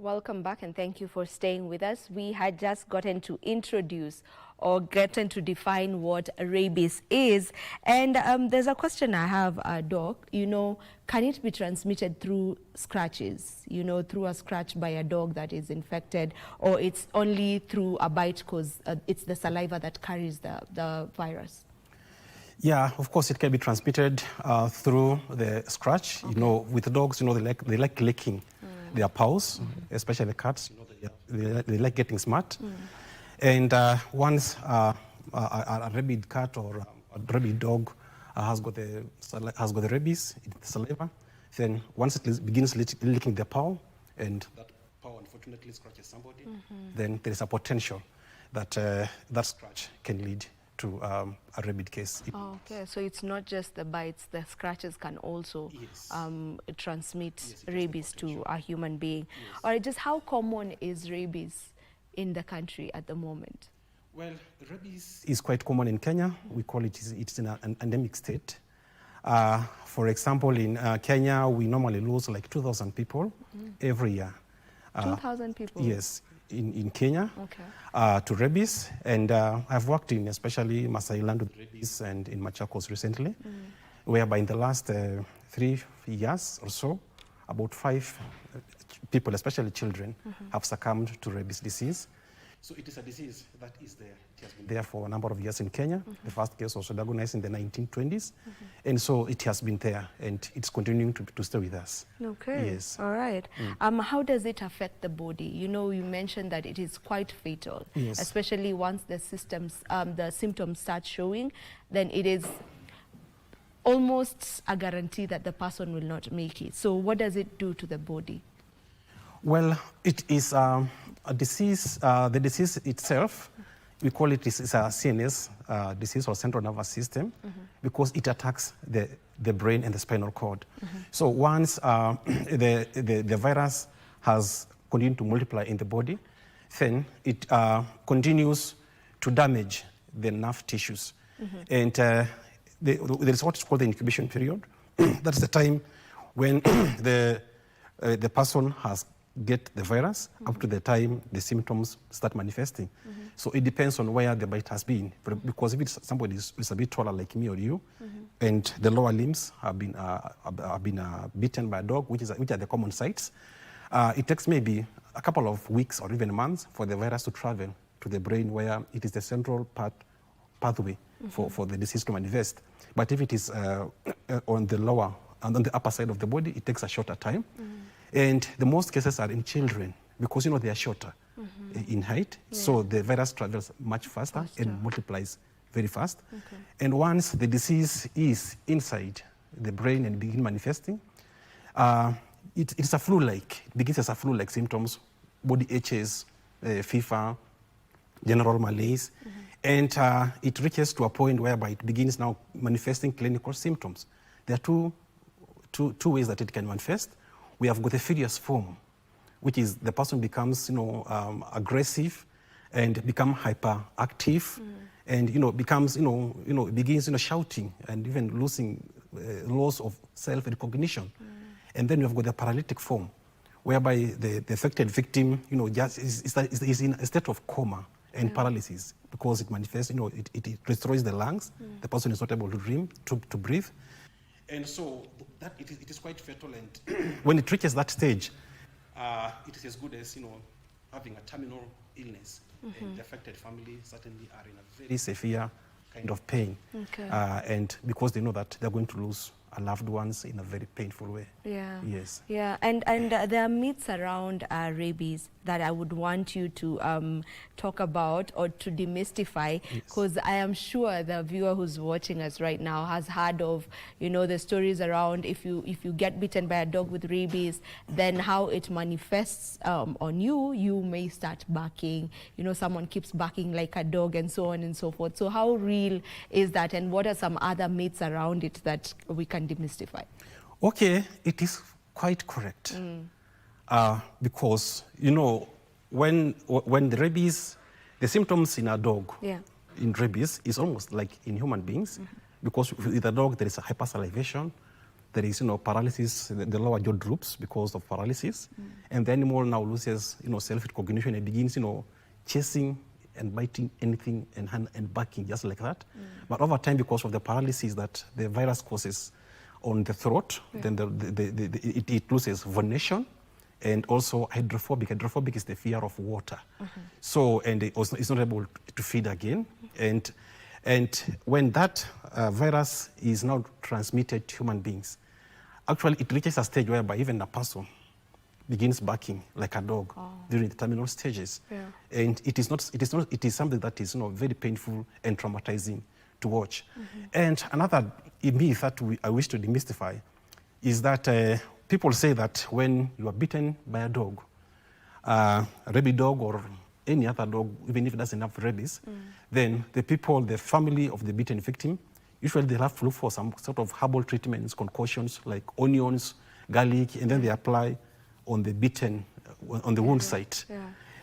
Welcome back and thank you for staying with us. We had just gotten to introduce or gotten to define what rabies is. And there's a question I have, Doc. Can it be transmitted through scratches, through a scratch by a dog that is infected, or it's only through a bite because it's the saliva that carries the virus? Yeah, of course it can be transmitted through the scratch. Okay. With dogs, they like licking their paws, especially the cats. They like getting smart. And once a rabid cat or a rabid dog has got the rabies, the saliva, then once it begins licking the paw, and that paw unfortunately scratches somebody, then there is a potential that that scratch can lead to a rabid case. Okay, so it's not just the bites, the scratches can also transmit rabies to a human being. Yes. All right, just how common is rabies in the country at the moment? Well, rabies is quite common in Kenya. We call it's in an endemic state. For example, in Kenya, we normally lose like 2,000 people every year. 2,000 people? Yes. In Kenya, okay. To rabies, and I've worked in especially Masai Land with rabies and in Machakos recently, whereby in the last 3 years or so, about 5 people, especially children, have succumbed to rabies disease. So it is a disease that is there. It has been there for a number of years in Kenya. The first case was diagnosed in the 1920s. And so it has been there and it's continuing to stay with us. Okay. Yes. All right. How does it affect the body? You mentioned that it is quite fatal, yes, especially once the symptoms start showing, then it is almost a guarantee that the person will not make it. So what does it do to the body? Well, it is a disease. The disease itself, we call it is a CNS disease or central nervous system, because it attacks the brain and the spinal cord. So once the virus has continued to multiply in the body, then it continues to damage the nerve tissues. And there is what is called the incubation period. That's the time when the person has get the virus up to the time the symptoms start manifesting. So it depends on where the bite has been. Because if it's somebody is a bit taller like me or you, and the lower limbs have been bitten by a dog, which are the common sites, it takes maybe a couple of weeks or even months for the virus to travel to the brain, where it is the central pathway for the disease to manifest. But if it is on the upper side of the body, it takes a shorter time. And the most cases are in children, because they are shorter in height, so the virus travels much faster and multiplies very fast. And once the disease is inside the brain and begin manifesting, it's a flu-like. It begins as a flu-like symptoms, body aches, fever, general malaise, and it reaches to a point whereby it begins now manifesting clinical symptoms. There are two ways that it can manifest. We have got the furious form, which is the person becomes, aggressive and become hyperactive, and becomes, begins, shouting and even losing loss of self-recognition. And then we have got the paralytic form, whereby the affected victim, just is in a state of coma and paralysis, because it manifests, it destroys the lungs. The person is not able to breathe. And so that it is quite fatal, and when it reaches that stage, it is as good as having a terminal illness. And the affected family certainly are in a very severe kind of pain, and because they know that they're going to lose loved ones in a very painful way. Yeah. Yes. Yeah, and there are myths around rabies that I would want you to talk about or to demystify, because I am sure the viewer who's watching us right now has heard of, the stories around if you get bitten by a dog with rabies, then how it manifests on you. You may start barking, someone keeps barking like a dog, and so on and so forth. So how real is that, and what are some other myths around it that we can demystify? Okay, it is quite correct. Because, when the rabies, the symptoms in a dog, in rabies, is almost like in human beings, because with a dog there is a hypersalivation, there is, paralysis, the lower jaw droops because of paralysis. And the animal now loses, self-recognition and begins, chasing and biting anything and barking just like that. But over time, because of the paralysis that the virus causes on the throat, then it loses venation and also hydrophobic. Hydrophobic is the fear of water. So, and it's not able to feed again. And when that virus is now transmitted to human beings, actually it reaches a stage whereby even a person begins barking like a dog during the terminal stages. And it is something that is very painful and traumatizing to watch. And another myth that I wish to demystify is that people say that when you are bitten by a dog, a rabid dog or any other dog, even if it doesn't have rabies, then the family of the bitten victim, usually they have to look for some sort of herbal treatments, concoctions like onions, garlic, and then they apply on the bitten, on the wound site.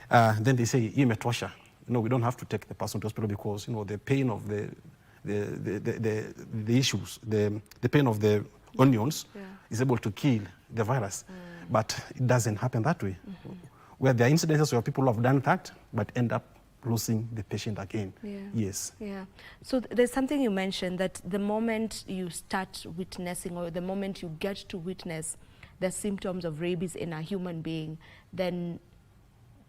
Then they say, imetosha. We don't have to take the person to hospital because, the pain of the issues, the pain of the onions is able to kill the virus. But it doesn't happen that way. Where there are incidences where people have done that, but end up losing the patient again. Yes. So there's something you mentioned, that the moment you start witnessing or the moment you get to witness the symptoms of rabies in a human being, then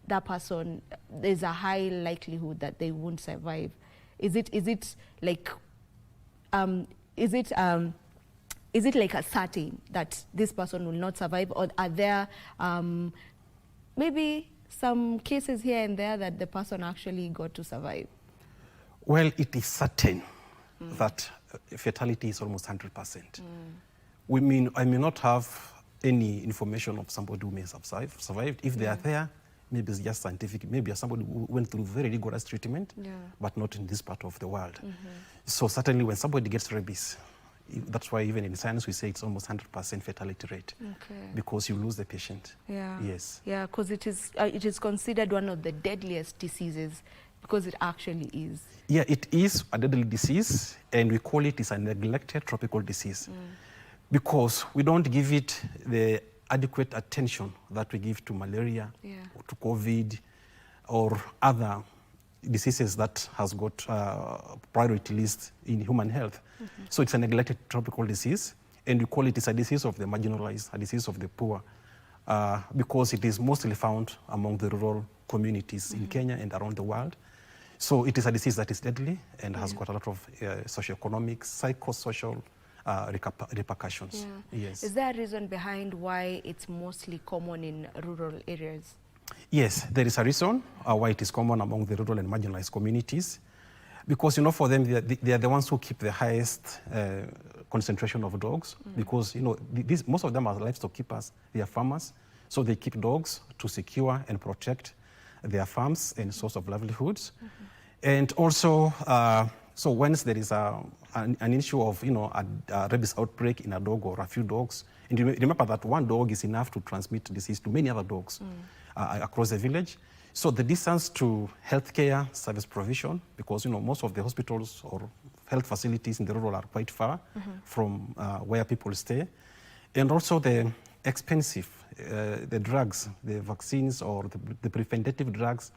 that person, there's a high likelihood that they won't survive. Is it like a certain that this person will not survive, or are there maybe some cases here and there that the person actually got to survive? Well, it is certain that fatality is almost 100%. I may not have any information of somebody who may have survived. If they are there, maybe it's just scientific. Maybe somebody who went through very rigorous treatment, but not in this part of the world. So certainly when somebody gets rabies, that's why even in science we say it's almost 100% fatality rate, because you lose the patient. Yes. Yeah, because it is considered one of the deadliest diseases, because it actually is. Yeah, it is a deadly disease, and we call it a neglected tropical disease, because we don't give it the adequate attention that we give to malaria, or to COVID, or other diseases that has got priority list in human health. So it's a neglected tropical disease, and we call it a disease of the marginalized, a disease of the poor, because it is mostly found among the rural communities in Kenya and around the world. So it is a disease that is deadly and has got a lot of socioeconomic, psychosocial repercussions. Yes. Is there a reason behind why it's mostly common in rural areas? Yes, there is a reason why it is common among the rural and marginalized communities, because for them they are the ones who keep the highest concentration of dogs, because most of them are livestock keepers, they are farmers, so they keep dogs to secure and protect their farms and source of livelihoods. And also, so once there is an issue of a rabies outbreak in a dog or a few dogs, and remember that one dog is enough to transmit disease to many other dogs across the village. So the distance to healthcare service provision, because most of the hospitals or health facilities in the rural are quite far from where people stay, and also the expensive the drugs, the vaccines or the preventative drugs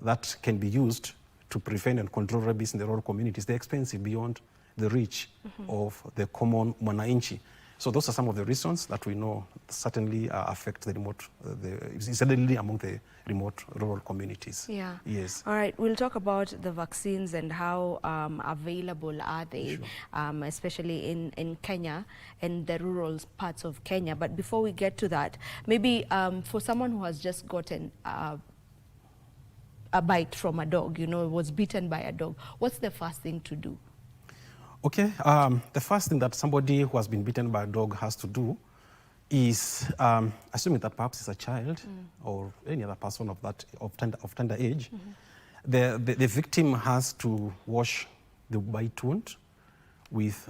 that can be used to prevent and control rabies in the rural communities, they're expensive beyond the reach of the common mwananchi. So those are some of the reasons that we know certainly affect the remote, certainly among the remote rural communities. Yes. All right, we'll talk about the vaccines and how available are they, especially in Kenya and the rural parts of Kenya. But before we get to that, maybe for someone who has just gotten a bite from a dog, was bitten by a dog, what's the first thing to do? Okay, the first thing that somebody who has been bitten by a dog has to do is, assuming that perhaps it's a child or any other person of tender age, the victim has to wash the bite wound with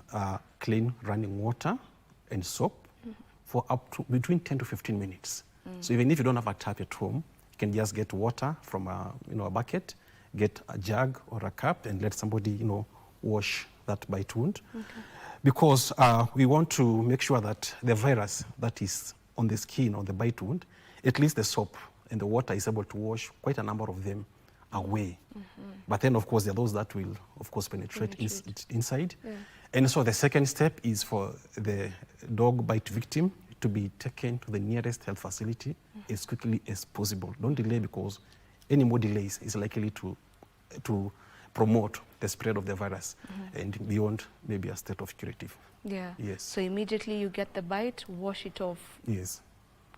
clean running water and soap for up to between 10 to 15 minutes. So even if you don't have a tap at home, you can just get water from a bucket, get a jug or a cup, and let somebody wash that bite wound. because we want to make sure that the virus that is on the skin or the bite wound, at least the soap and the water is able to wash quite a number of them away. But then, of course, there are those that will, of course, penetrate. Inside. Yeah. And so the second step is for the dog bite victim to be taken to the nearest health facility as quickly as possible. Don't delay, because any more delays is likely to promote the spread of the virus and beyond maybe a state of curative. Yeah. Yes. So immediately you get the bite, wash it off. Yes.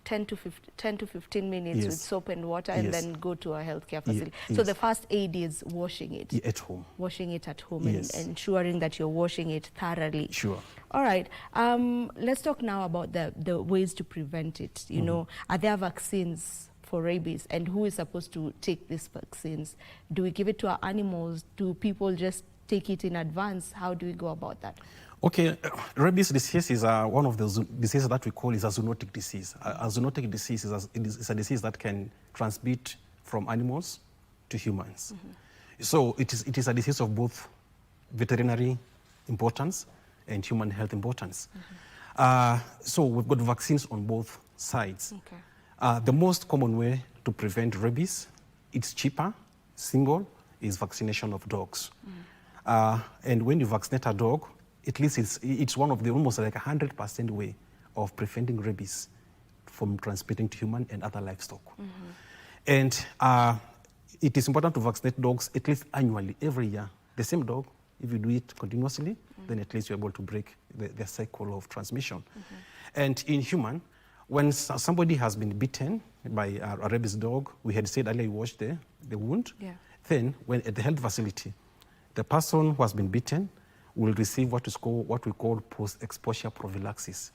10 to 15 minutes Yes. with soap and water, and then go to a healthcare facility. Yes. So the first aid is washing it. At home. Washing it at home, Yes. and ensuring that you're washing it thoroughly. Sure. All right. Let's talk now about the ways to prevent it. You know, are there vaccines for rabies, and who is supposed to take these vaccines? Do we give it to our animals? Do people just take it in advance? How do we go about that? Okay, rabies disease is one of the diseases that we call is a zoonotic disease. A zoonotic disease is a disease that can transmit from animals to humans. So it is a disease of both veterinary importance and human health importance. So we've got vaccines on both sides. Okay. The most common way to prevent rabies, it's cheaper, single, is vaccination of dogs. And when you vaccinate a dog, at least it's one of the almost like 100% way of preventing rabies from transmitting to human and other livestock. And it is important to vaccinate dogs at least annually, every year. The same dog, if you do it continuously, then at least you're able to break the cycle of transmission. And in human, when somebody has been bitten by a rabies dog, we had said earlier you wash the wound. Yeah. Then when at the health facility, the person who has been bitten will receive what we call post-exposure prophylaxis.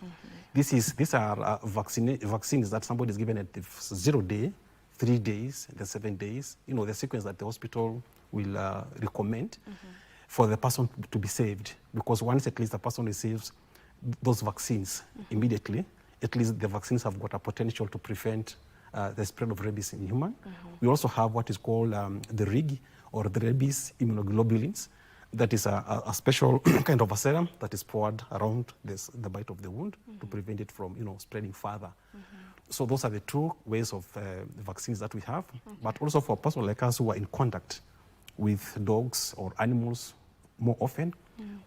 These are vaccines that somebody is given at the 0 day, 3 days, the 7 days. You know, the sequence that the hospital will recommend for the person to be saved. Because once at least the person receives those vaccines immediately, at least the vaccines have got a potential to prevent the spread of rabies in human. We also have what is called the RIG, or the rabies immunoglobulins. That is a special kind of a serum that is poured around the bite of the wound to prevent it from, spreading further. So those are the two ways of vaccines that we have. But also for people like us who are in contact with dogs or animals more often,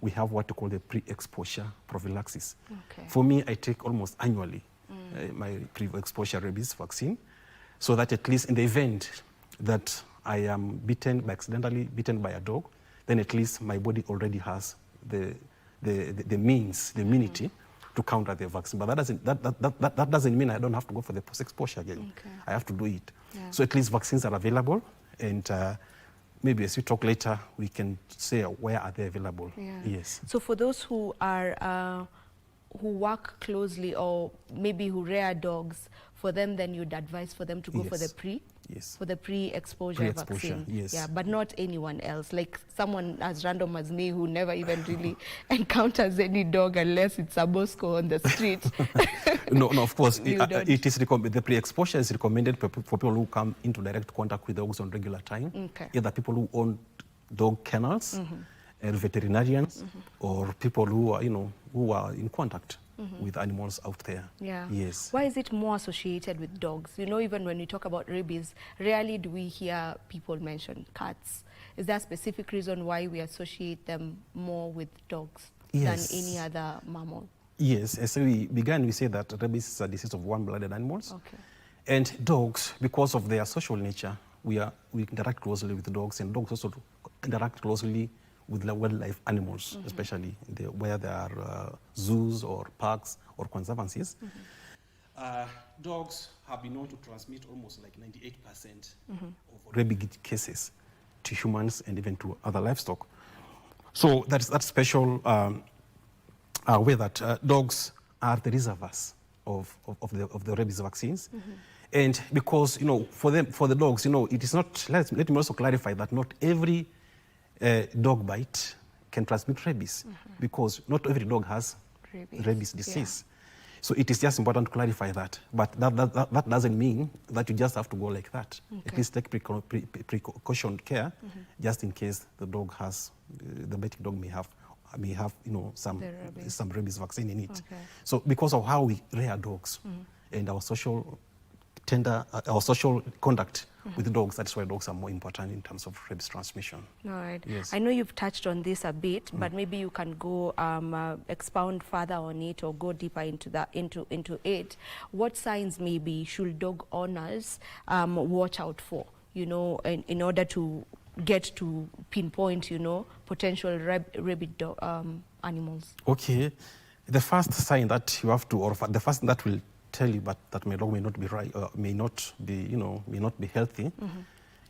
we have what we call the pre-exposure prophylaxis. For me, I take almost annually my pre-exposure rabies vaccine, so that at least in the event that I am accidentally bitten by a dog, then at least my body already has the means, the immunity to counter the vaccine. But that doesn't mean I don't have to go for the post-exposure again. I have to do it. So at least vaccines are available, and maybe as we talk later, we can say where are they available. Yes. So for those who are who work closely, or maybe who rear dogs, for them, then you'd advise for them to go for the pre-exposure vaccine. Yeah, but not anyone else, like someone as random as me who never even really encounters any dog unless it's a Bosco on the street. No, of course, it is the pre-exposure is recommended for people who come into direct contact with dogs on regular time, either people who own dog kennels, and veterinarians, or people who are, who are in contact with animals out there. Yes. Why is it more associated with dogs? Even when we talk about rabies, rarely do we hear people mention cats. Is there a specific reason why we associate them more with dogs than any other mammal? Yes, as we began, we say that rabies is a disease of warm-blooded animals. And dogs, because of their social nature, we interact closely with dogs, and dogs also interact closely with the wildlife animals, especially where there are zoos or parks or conservancies. Dogs have been known to transmit almost like 98% of rabies cases to humans and even to other livestock. So that's that special way that dogs are the reservoirs of the rabies vaccines. And because, for the dogs, it is not, let me also clarify that not every dog bite can transmit rabies, because not every dog has rabies disease. So it is just important to clarify that. But that doesn't mean that you just have to go like that. At least take precaution care, just in case the biting dog may have may have, you know, some rabies vaccine in it. Okay. So because of how we rear dogs and our social conduct with dogs, that's why dogs are more important in terms of rabies transmission. All right. Yes. I know you've touched on this a bit, but maybe you can go expound further on it or go deeper into that into it. What signs maybe should dog owners watch out for, you know, in order to get to pinpoint, you know, potential rabid animals? Okay. The first sign that you have to, or the first thing that will tell you but that my dog may not be right, may not be, you know, may not be healthy,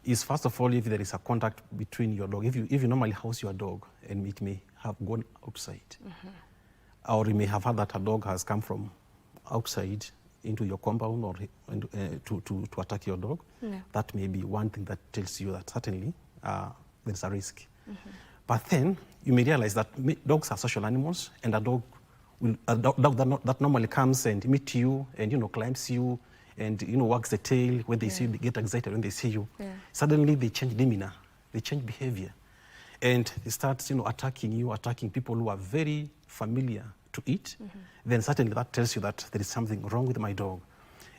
is first of all if there is a contact between your dog. If you normally house your dog and it may have gone outside, or you may have had that a dog has come from outside into your compound or to attack your dog, that may be one thing that tells you that certainly there's a risk. But then you may realize that dogs are social animals, and a dog that normally comes and meets you and, you know, climbs you and, you know, wags the tail when they see you, they get excited when they see you. Suddenly they change demeanor, they change behavior, and they start, you know, attacking you, attacking people who are very familiar to it. Then certainly that tells you that there is something wrong with my dog.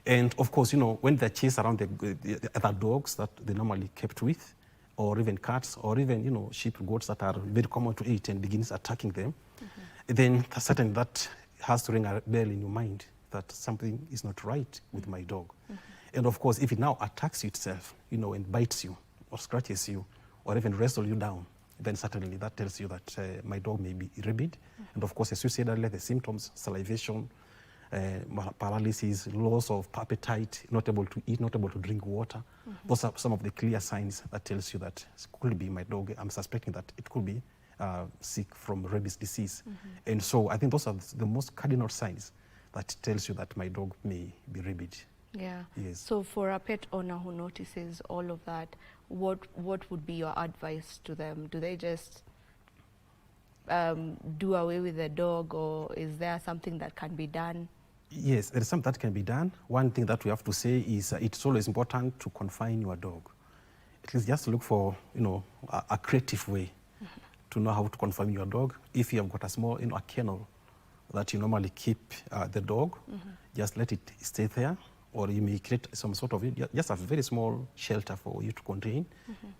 And of course, you know, when they chase around the other dogs that they normally kept with, or even cats, or even, you know, sheep, goats that are very common to eat, and begins attacking them, then certainly that has to ring a bell in your mind that something is not right with my dog. And of course, if it now attacks you itself, you know, and bites you, or scratches you, or even wrestles you down, then certainly that tells you that my dog may be rabid. And of course, as you said earlier, the symptoms, salivation, paralysis, loss of appetite, not able to eat, not able to drink water. Those are some of the clear signs that tells you that it could be my dog. I'm suspecting that it could be sick from rabies disease. And so I think those are the most cardinal signs that tells you that my dog may be rabid. Yeah. Yes. So for a pet owner who notices all of that, what would be your advice to them? Do they just do away with the dog, or is there something that can be done? Yes, there is something that can be done. One thing that we have to say is it's always important to confine your dog. At least just look for, you know, a creative way to know how to confine your dog. If you have got a small, you know, a kennel that you normally keep the dog, just let it stay there. Or you may create some sort of, just a very small shelter for you to contain.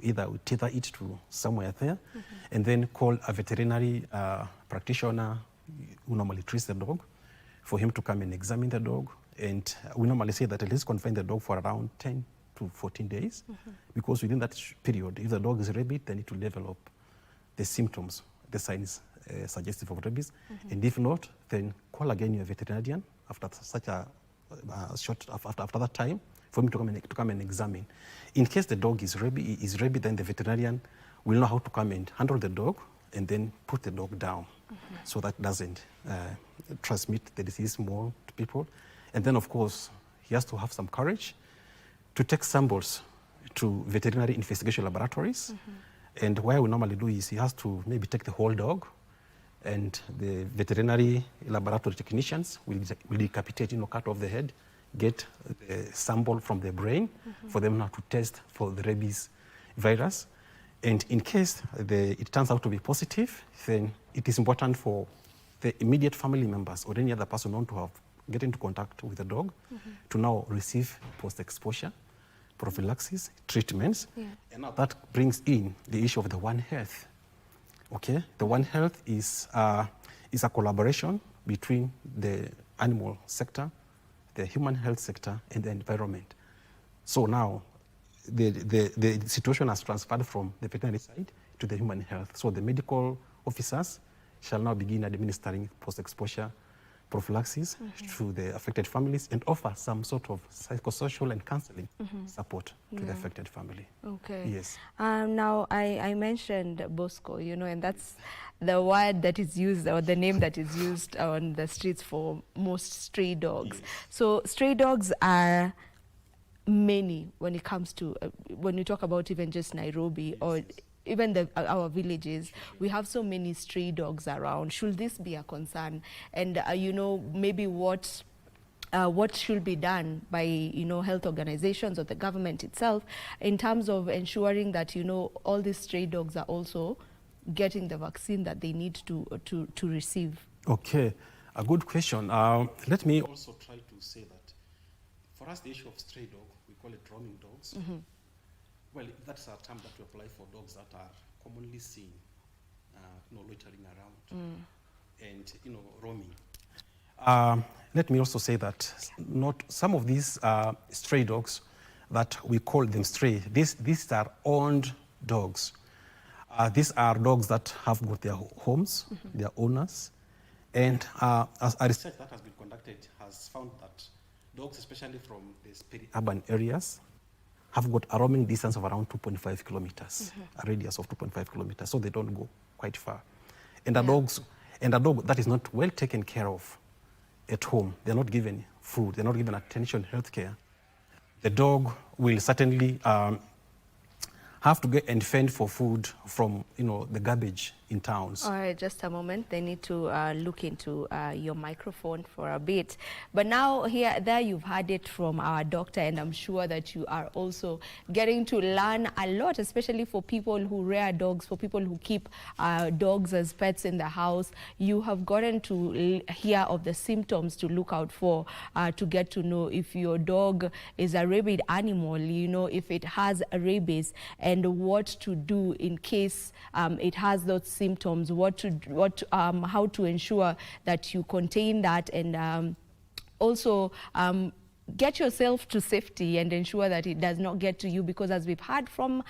Either we tether it to somewhere there, and then call a veterinary practitioner who normally treats the dog, for him to come and examine the dog. And we normally say that at least confine the dog for around 10 to 14 days, because within that period, if the dog is rabid, then it will develop the symptoms, the signs suggestive of rabies. And if not, then call again your veterinarian after such a after that time, for him to come and examine. In case the dog is rabid, then the veterinarian will know how to come and handle the dog and then put the dog down, so that doesn't transmit the disease more to people. And then, of course, he has to have some courage to take samples to veterinary investigation laboratories. And what we normally do is he has to maybe take the whole dog, and the veterinary laboratory technicians will decapitate, you know, cut off the head, get the sample from the brain for them now to test for the rabies virus. And in case it turns out to be positive, then it is important for the immediate family members or any other person known to have get into contact with the dog to now receive post-exposure prophylaxis treatments. And now that brings in the issue of the One Health. Okay, the One Health is a collaboration between the animal sector, the human health sector, and the environment. So now the situation has transferred from the veterinary side to the human health. So the medical officers shall now begin administering post-exposure prophylaxis to the affected families and offer some sort of psychosocial and counseling support to the affected family. Okay. Yes. Now, I mentioned Bosco, you know, and that's the word that is used, or the name that is used on the streets for most stray dogs. Yes. So stray dogs are many when it comes to, when you talk about even just Nairobi or even our villages, we have so many stray dogs around. Should this be a concern? And you know, maybe what should be done by, you know, health organizations or the government itself in terms of ensuring that, you know, all these stray dogs are also getting the vaccine that they need to receive? Okay, a good question. Let me also try to say that for us, the issue of stray dog, we call it roaming dogs. Well, that's a term that we apply for dogs that are commonly seen, loitering around and, roaming. Let me also say that not some of these stray dogs that we call them stray, these are owned dogs. These are dogs that have got their homes, their owners, and as a research that has been conducted has found that dogs, especially from these peri-urban areas, have got a roaming distance of around 2.5 kilometers, a radius of 2.5 kilometers, so they don't go quite far. And a dog that is not well taken care of at home, they're not given food, they're not given attention, health care, the dog will certainly have to get and fend for food from, the garbage in towns. All right, just a moment. They need to look into your microphone for a bit. But now there you've heard it from our doctor, and I'm sure that you are also getting to learn a lot, especially for people who rear dogs, for people who keep dogs as pets in the house. You have gotten to hear of the symptoms to look out for, to get to know if your dog is a rabid animal, if it has a rabies, and what to do in case it has those symptoms, how to ensure that you contain that, and also get yourself to safety and ensure that it does not get to you, because as we've heard from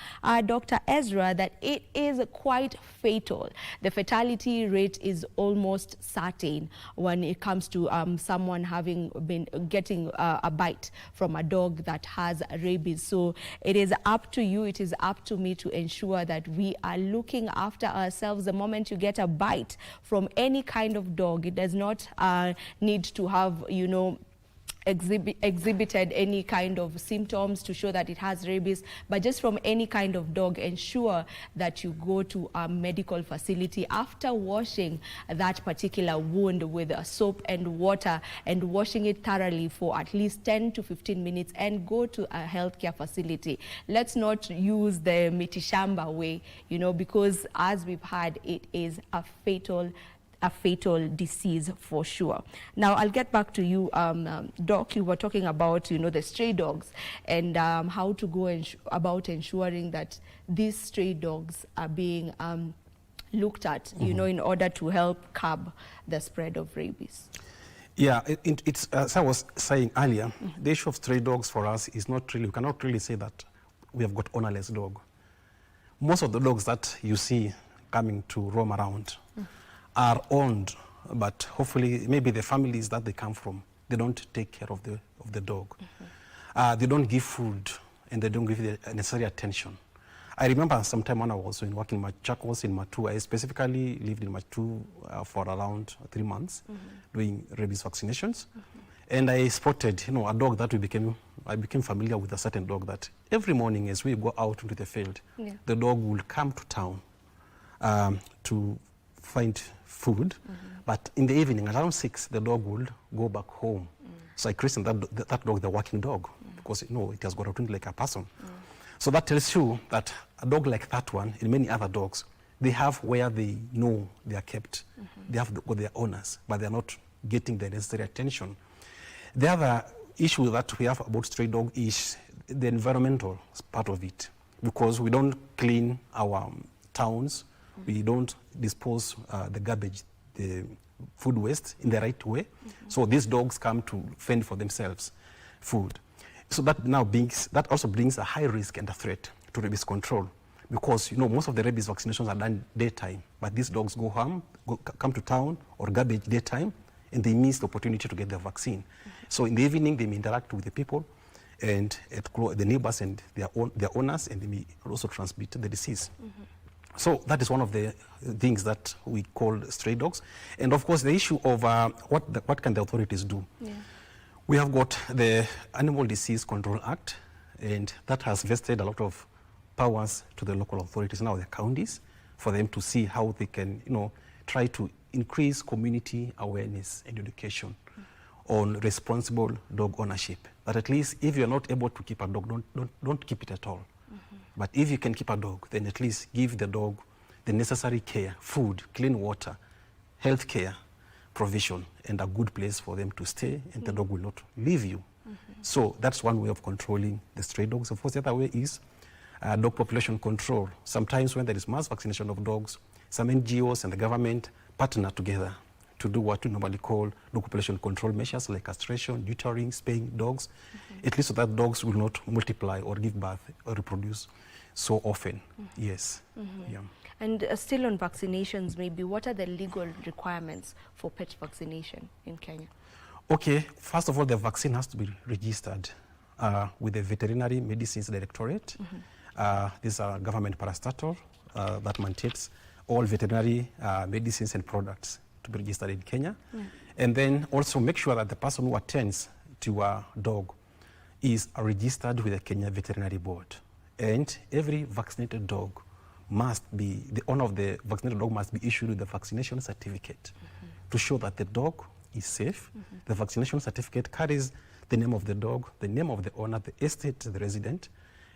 Dr. Ezra, that it is quite fatal. The fatality rate is almost certain when it comes to someone having been getting a bite from a dog that has rabies. So it is up to you, it is up to me to ensure that we are looking after ourselves. The moment you get a bite from any kind of dog, it does not need to have, exhibited any kind of symptoms to show that it has rabies, but just from any kind of dog, ensure that you go to a medical facility after washing that particular wound with soap and water, and washing it thoroughly for at least 10 to 15 minutes, and go to a healthcare facility. Let's not use the mitishamba way, because as we've had, it is a fatal disease for sure. Now, I'll get back to you, Doc. You were talking about, the stray dogs, and how to go about ensuring that these stray dogs are being looked at, in order to help curb the spread of rabies. Yeah, it's as I was saying earlier, the issue of stray dogs for us is not really, we cannot really say that we have got ownerless dog. Most of the dogs that you see coming to roam around are owned, but hopefully maybe the families that they come from, they don't take care of the dog. They don't give food, and they don't give the necessary attention. I remember sometime when I was working in Machakos in Matu, I specifically lived in Matu for around 3 months doing rabies vaccinations. And I spotted, a dog that I became familiar with a certain dog that every morning as we go out into the field, the dog will come to town to find food, but in the evening around 6 the dog will go back home. So I christened that dog the working dog, because it has got a like a person. So that tells you that a dog like that one and many other dogs, they have where they know they are kept. They have got their owners, but they are not getting the necessary attention. The other issue that we have about stray dog is the environmental part of it, because we don't clean our towns. We don't dispose the garbage, the food waste in the right way. So these dogs come to fend for themselves food. So that also brings a high risk and a threat to rabies control, because most of the rabies vaccinations are done daytime, but these dogs come to town or garbage daytime, and they miss the opportunity to get their vaccine. So in the evening they may interact with the people and the neighbors and their owners, and they may also transmit the disease. So that is one of the things that we call stray dogs. And of course, the issue of what can the authorities do? We have got the Animal Disease Control Act, and that has vested a lot of powers to the local authorities, now the counties, for them to see how they can, try to increase community awareness and education on responsible dog ownership. That at least if you're not able to keep a dog, don't keep it at all. But if you can keep a dog, then at least give the dog the necessary care, food, clean water, health care, provision, and a good place for them to stay, and the dog will not leave you. So that's one way of controlling the stray dogs. Of course, the other way is dog population control. Sometimes when there is mass vaccination of dogs, some NGOs and the government partner together to do what we normally call dog population control measures like castration, neutering, spaying dogs, at least so that dogs will not multiply or give birth or reproduce so often. Yes. Yeah. And still on vaccinations, maybe, what are the legal requirements for pet vaccination in Kenya? Okay, first of all, the vaccine has to be registered with the Veterinary Medicines Directorate. This is a government parastatal that maintains all veterinary medicines and products to be registered in Kenya. And then also make sure that the person who attends to a dog is registered with the Kenya Veterinary Board. And every vaccinated dog must be, the owner of the vaccinated dog must be issued with a vaccination certificate to show that the dog is safe. The vaccination certificate carries the name of the dog, the name of the owner, the estate, the resident,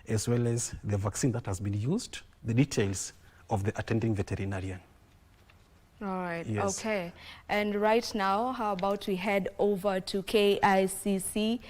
as well as the vaccine that has been used, the details of the attending veterinarian. All right, Yes. okay. And right now, how about we head over to KICC?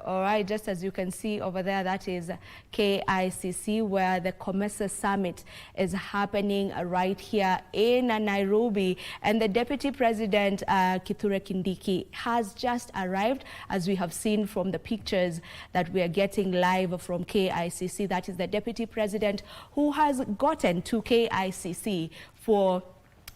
All right, just as you can see over there, that is KICC, where the COMESA Summit is happening right here in Nairobi. And the Deputy President, Kithure Kindiki, has just arrived, as we have seen from the pictures that we are getting live from KICC. That is the Deputy President who has gotten to KICC for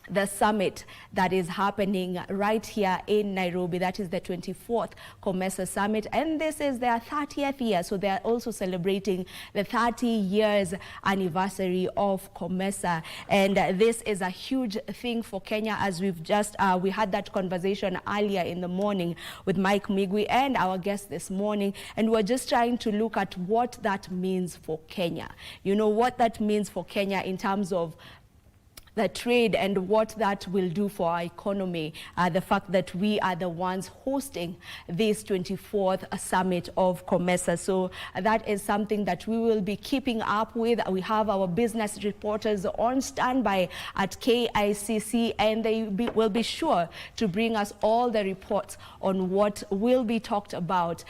the summit that is happening right here in Nairobi. That is the 24th COMESA Summit, and this is their 30th year, so they are also celebrating the 30 years anniversary of COMESA, and this is a huge thing for Kenya, as we've just we had that conversation earlier in the morning with Mike Migwi and our guest this morning, and we're just trying to look at what that means for Kenya. You know, what that means for Kenya in terms of the trade and what that will do for our economy, the fact that we are the ones hosting this 24th summit of COMESA. So that is something that we will be keeping up with. We have our business reporters on standby at KICC, and they will be sure to bring us all the reports on what will be talked about.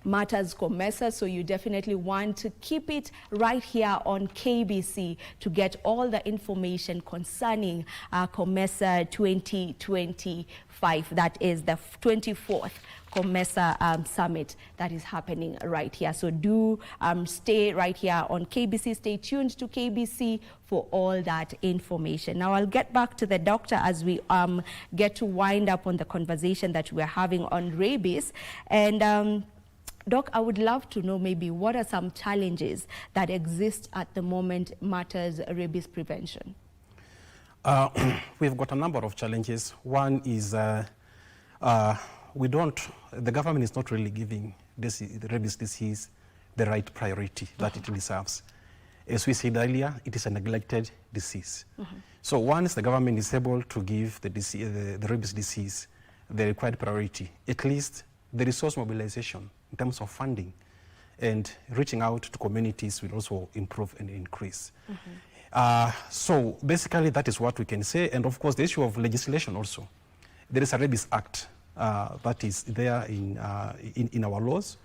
Matters COMESA, so you definitely want to keep it right here on KBC to get all the information concerning COMESA 2025. That is the 24th COMESA Summit that is happening right here. So do stay right here on KBC. Stay tuned to KBC for all that information. Now I'll get back to the doctor as we get to wind up on the conversation that we're having on rabies. And Doc, I would love to know maybe what are some challenges that exist at the moment matters rabies prevention? We've got a number of challenges. One is the government is not really giving the rabies disease the right priority that it deserves. As we said earlier, it is a neglected disease. So once the government is able to give the rabies disease the required priority, at least the resource mobilization in terms of funding and reaching out to communities will also improve and increase. So basically that is what we can say. And of course the issue of legislation also. There is a Rabies Act that is there in our laws,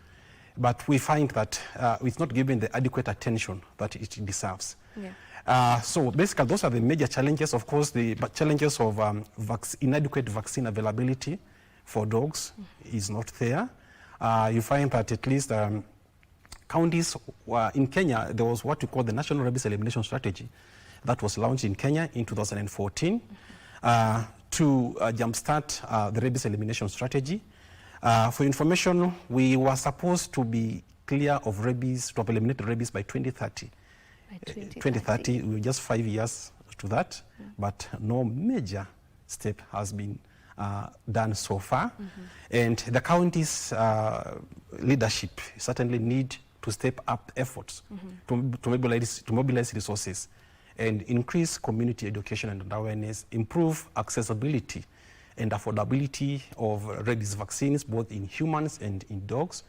but we find that it's not given the adequate attention that it deserves. So basically those are the major challenges. Of course the challenges of inadequate vaccine availability for dogs is not there. You find that at least counties in Kenya, there was what we call the National Rabies Elimination Strategy that was launched in Kenya in 2014 to jumpstart the rabies elimination strategy. For information, we were supposed to be clear of rabies, to have eliminated rabies by 2030. By 2030, we were just 5 years to that, but no major step has been done so far. And the county's leadership certainly need to step up efforts to mobilize resources and increase community education and awareness, improve accessibility and affordability of rabies vaccines, both in humans and in dogs,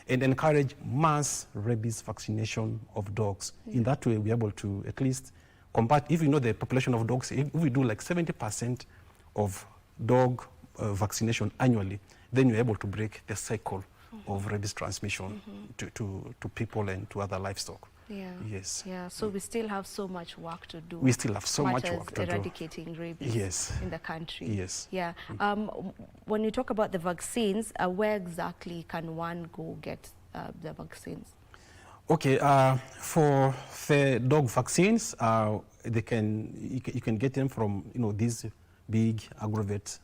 and encourage mass rabies vaccination of dogs. In that way, we're able to at least compared, if you know the population of dogs, if we do like 70% of dog vaccination annually, then you're able to break the cycle of rabies transmission to people and to other livestock. Yeah. Yes. Yeah. So we still have so much work to do. We still have so much work to do. Eradicating rabies Yes. in the country. Yes. Yeah. When you talk about the vaccines, where exactly can one go get the vaccines? Okay. For the dog vaccines, you can get them from these big agrovet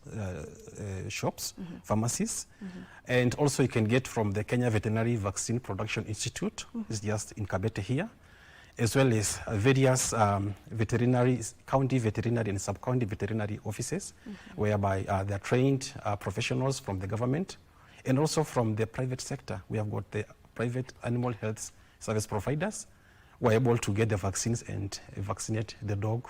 shops, pharmacies, and also you can get from the Kenya Veterinary Vaccine Production Institute, it's just in Kabete here, as well as various county veterinary and sub-county veterinary offices, whereby they're trained professionals from the government and also from the private sector. We have got the private animal health service providers who are able to get the vaccines and vaccinate the dog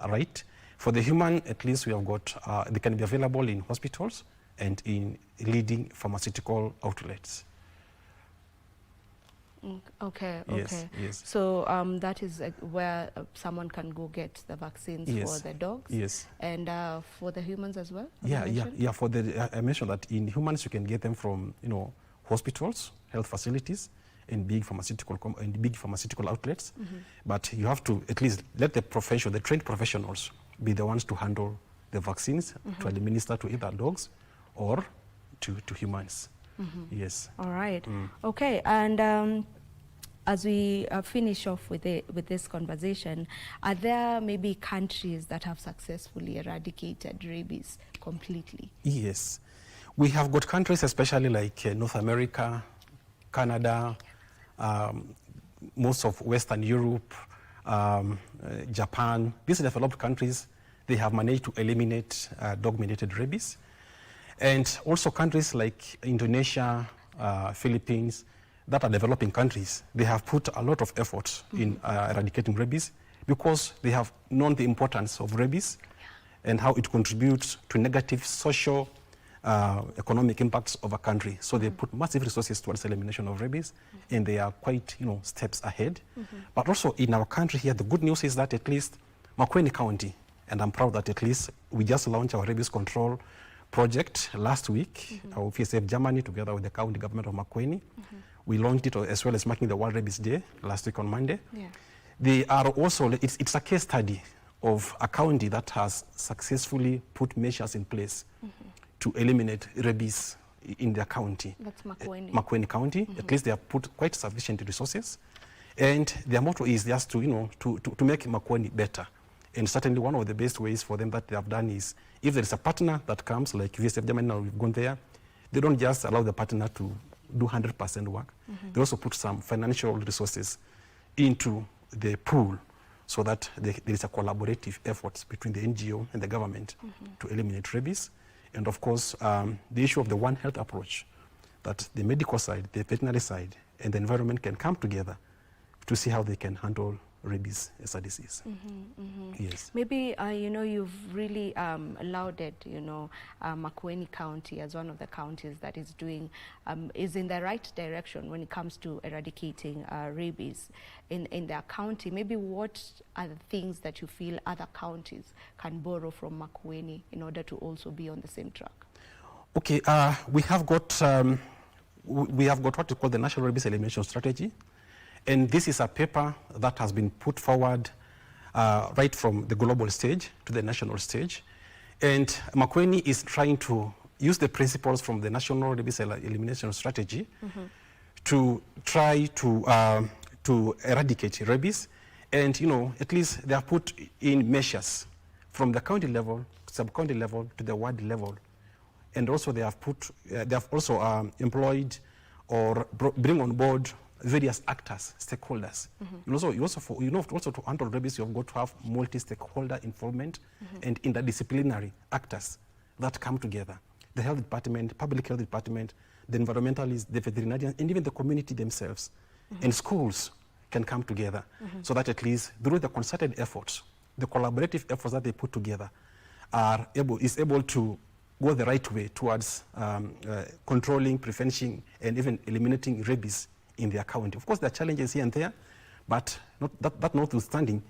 right. For the human, at least we have got, they can be available in hospitals and in leading pharmaceutical outlets. Okay, yes, okay. Yes. So that is where someone can go get the vaccines for the dogs? Yes. And for the humans as well? Yeah. For the, I mentioned that in humans you can get them from, hospitals, health facilities, and big pharmaceutical outlets. But you have to at least let the trained professionals be the ones to handle the vaccines to administer to either dogs or to humans. Yes. All right. Okay. And as we finish off with this conversation, are there maybe countries that have successfully eradicated rabies completely? Yes. We have got countries, especially like North America, Canada, most of Western Europe, Japan. These developed countries, they have managed to eliminate dog-mediated rabies. And also countries like Indonesia, Philippines, that are developing countries, they have put a lot of effort in eradicating rabies because they have known the importance of rabies and how it contributes to negative social, economic impacts of a country. So they put massive resources towards elimination of rabies, and they are quite, steps ahead. But also in our country here, the good news is that at least Makueni County, and I'm proud that at least we just launched our rabies control project last week, our VSF Germany, together with the county government of Makueni. We launched it as well as marking the World Rabies Day last week on Monday. Yeah. They are also, it's a case study of a county that has successfully put measures in place to eliminate rabies in their county. That's Makueni. Makueni County. At least they have put quite sufficient resources. And their motto is just to, to make Makueni better. And certainly one of the best ways for them that they have done is, if there is a partner that comes, like VSF Germany, now we've gone there, they don't just allow the partner to do 100% work. They also put some financial resources into the pool so that there is a collaborative effort between the NGO and the government to eliminate rabies. And of course, the issue of the One Health approach, that the medical side, the veterinary side, and the environment can come together to see how they can handle rabies as a disease. Yes. Maybe, you've really lauded, Makueni County as one of the counties that is doing, is in the right direction when it comes to eradicating rabies in their county. Maybe what are the things that you feel other counties can borrow from Makueni in order to also be on the same track? Okay, we have got what we call the National Rabies Elimination Strategy. And this is a paper that has been put forward right from the global stage to the national stage. And Makueni is trying to use the principles from the National Rabies Elimination Strategy to try to eradicate rabies. And, at least they have put in measures from the county level, sub-county level to the ward level. And also they have also employed or bring on board various actors, stakeholders. Also to handle rabies, you have got to have multi-stakeholder involvement and interdisciplinary actors that come together. The health department, public health department, the environmentalists, the veterinarians, and even the community themselves. And schools can come together so that at least through the concerted efforts, the collaborative efforts that they put together is able to go the right way towards controlling, preventing, and even eliminating rabies in their county. Of course, there are challenges here and there, but that notwithstanding,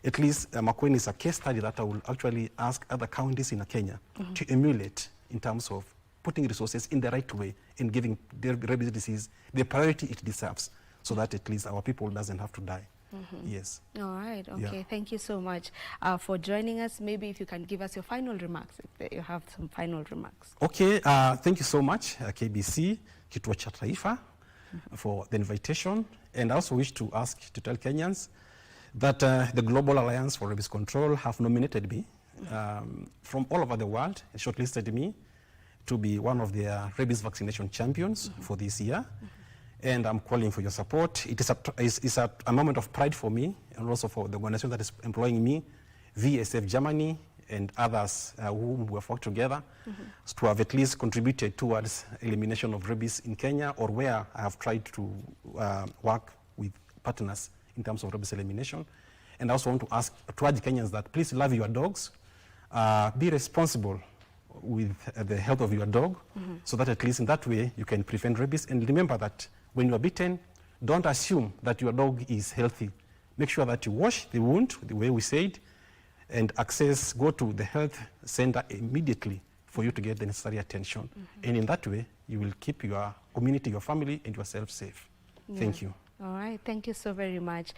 at least Makueni is a case study that I will actually ask other counties in Kenya to emulate in terms of putting resources in the right way in giving the rabies disease the priority it deserves, so that at least our people doesn't have to die. Yes. All right. Okay. Yeah. Thank you so much for joining us. Maybe if you can give us your final remarks, if you have some final remarks. Okay. Thank you so much, KBC, Kituo cha Taifa, for the invitation. And I also wish to tell Kenyans that the Global Alliance for Rabies Control have nominated me from all over the world, shortlisted me to be one of their rabies vaccination champions for this year. And I'm calling for your support. It is a moment of pride for me, and also for the organization that is employing me, VSF Germany and others whom we have worked together to have at least contributed towards elimination of rabies in Kenya, or where I have tried to work with partners in terms of rabies elimination. And I also want to urge Kenyans that please love your dogs, be responsible with the health of your dog, so that at least in that way you can prevent rabies. And remember that when you are bitten, don't assume that your dog is healthy. Make sure that you wash the wound the way we said, and go to the health center immediately for you to get the necessary attention. And in that way, you will keep your community, your family, and yourself safe. Yeah. Thank you. All right. Thank you so very much,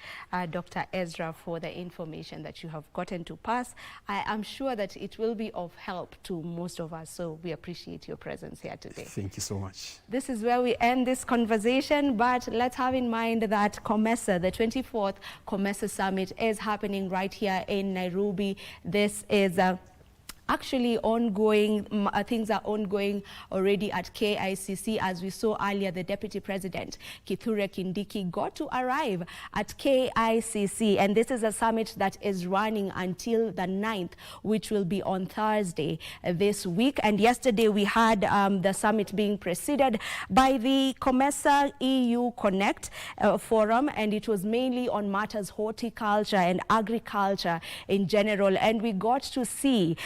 Dr. Ezra, for the information that you have gotten to pass. I am sure that it will be of help to most of us, so we appreciate your presence here today. Thank you so much. This is where we end this conversation, but let's have in mind that COMESA, the 24th COMESA Summit, is happening right here in Nairobi. This is actually ongoing. Things are ongoing already at KICC. As we saw earlier, the Deputy President, Kithure Kindiki, got to arrive at KICC. And this is a summit that is running until the 9th, which will be on Thursday this week. And yesterday we had the summit being preceded by the COMESA EU Connect forum. And it was mainly on matters horticulture and agriculture in general. And we got to see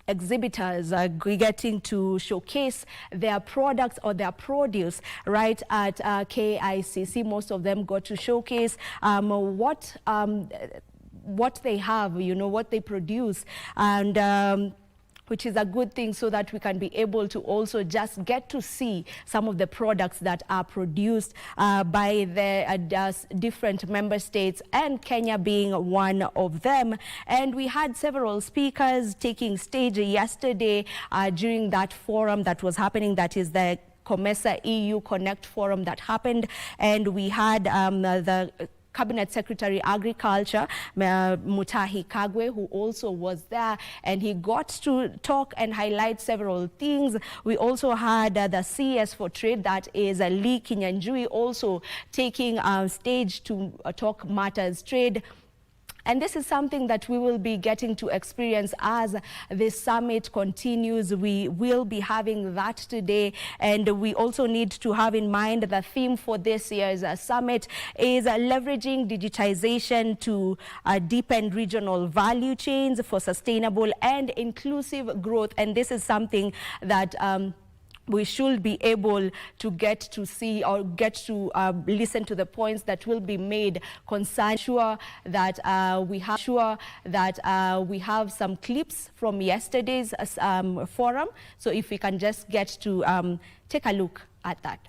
exhibitors getting to showcase their products or their produce right at KICC. Most of them got to showcase what they have, what they produce, and which is a good thing, so that we can be able to also just get to see some of the products that are produced by the different member states, and Kenya being one of them. And we had several speakers taking stage yesterday during that forum that was happening, that is the COMESA EU Connect forum that happened. And we had the Cabinet Secretary Agriculture, Mutahi Kagwe, who also was there, and he got to talk and highlight several things. We also had the CS for Trade, that is Lee Kinyanjui, also taking stage to talk matters trade. And this is something that we will be getting to experience as this summit continues. We will be having that today. And we also need to have in mind the theme for this year's summit is leveraging digitization to deepen regional value chains for sustainable and inclusive growth. And this is something that we should be able to get to see or get to listen to the points that will be made concerning. Sure that we have some clips from yesterday's forum. So if we can just get to take a look at that.